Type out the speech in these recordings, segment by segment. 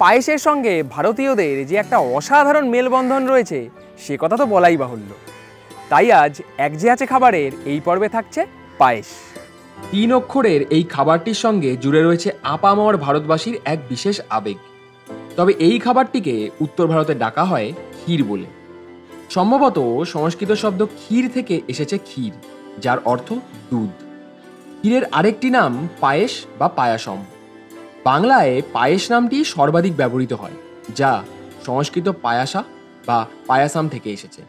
পায়েসের সঙ্গে ভারতীয়দের যে একটা অসাধারণ মেলবন্ধন রয়েছে সে কথা তো বলাই বাহুল্য। তাই আজ এক যে আছে খাবারের এই পর্বে থাকছে পায়েস। 3 অক্ষরের এই খাবারটির সঙ্গে জুড়ে রয়েছে আপামর ভারতবাসীর এক বিশেষ আবেগ। তবে এই খাবারটিকে উত্তর ভারতে ডাকা হয় ক্ষীর বলে। সম্ভবত সংস্কৃত শব্দ ক্ষীর থেকে এসেছে ক্ষীর, যার অর্থ দুধ। ক্ষীরের আরেকটি নাম পায়েস বা পায়াসম। বাংলায় পায়েস নামটি সর্বাধিক ব্যবহৃত হয়, যা সংস্কৃত পায়াসা বা পায়াসাম থেকে এসেছে।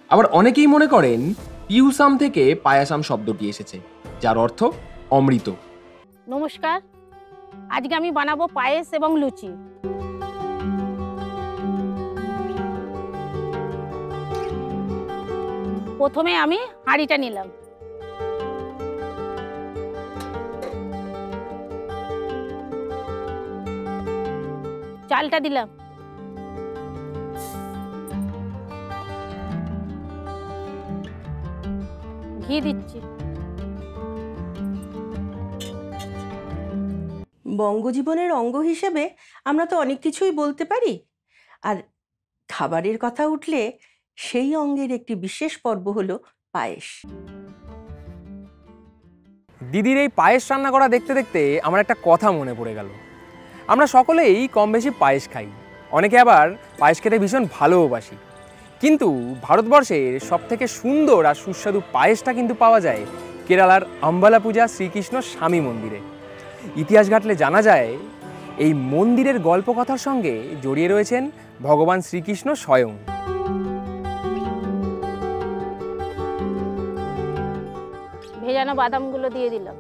আবার অনেকেই মনে করেন পিউসাম থেকে পায়াসাম শব্দটি এসেছে, যার অর্থ অমৃত। নমস্কার, আজকে আমি বানাবো পায়েস এবং লুচি। প্রথমে আমি হাঁড়িটা নিলাম, চালটা দিলাম, ঘি দিচ্ছি, বঙ্গজীবনের অঙ্গ হিসেবে আমরা তো অনেক কিছুই বলতে পারি, আর খাবারের কথা উঠলে সেই অঙ্গের একটি বিশেষ পর্ব হলো পায়েস। দিদির এই পায়েস রান্না করা দেখতে দেখতে আমার একটা কথা মনে পড়ে গেল। আমরা সকলেই কম বেশি পায়েস খাই, অনেকে আবার পায়েস খেতে ভীষণ ভালোবাসি। কিন্তু ভারতবর্ষের সবথেকে সুন্দর আর সুস্বাদু পায়েসটা কিন্তু পাওয়া যায় কেরালার আম্বালাপুজা শ্রীকৃষ্ণ স্বামী মন্দিরে। ইতিহাস ঘাটলে জানা যায় এই মন্দিরের গল্পকথার সঙ্গে জড়িয়ে রয়েছেন ভগবান শ্রীকৃষ্ণ স্বয়ং। ভেজানো বাদামগুলো দিয়ে দিলাম,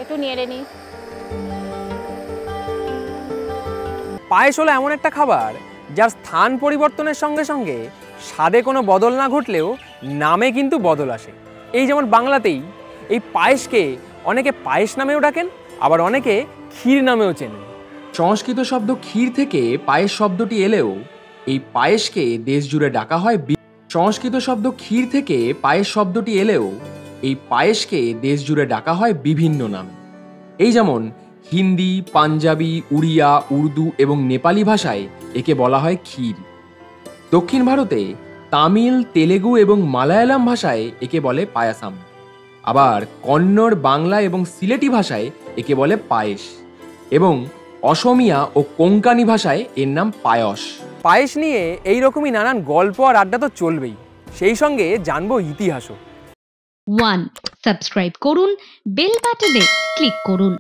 একটু নেড়ে নিই। পায়েস হলো এমন একটা খাবার যার স্থান পরিবর্তনের সঙ্গে সঙ্গে স্বাদে কোনো বদল না ঘটলেও নামে কিন্তু বদল আসে। এই যেমন বাংলাতেই এই পায়েসকে অনেকে পায়েস নামেও ডাকেন, আবার অনেকে ক্ষীর নামেও চেনেন। সংস্কৃত শব্দ ক্ষীর থেকে পায়েস শব্দটি এলেও এই পায়েসকে দেশ জুড়ে ডাকা হয় সংস্কৃত শব্দ ক্ষীর থেকে পায়েস শব্দটি এলেও এই পায়েসকে দেশ জুড়ে ডাকা হয় বিভিন্ন নামে। এই যেমন হিন্দি, পাঞ্জাবি, উড়িয়া, উর্দু এবং নেপালি ভাষায় একে বলা হয় ক্ষীর। দক্ষিণ ভারতে তামিল, তেলেগু এবং মালায়ালাম ভাষায় একে বলে পায়াসাম। আবার কন্নড়, বাংলা এবং সিলেটি ভাষায় একে বলে পায়েস, এবং অসমিয়া ও কোঙ্কানি ভাষায় এর নাম পায়স। পায়েস নিয়ে এই রকমই নানান গল্প আর আড্ডা তো চলবেই, সেই সঙ্গে জানবো ইতিহাসও। 1. সাবস্ক্রাইব করুন, বেল বাটনে ক্লিক করুন।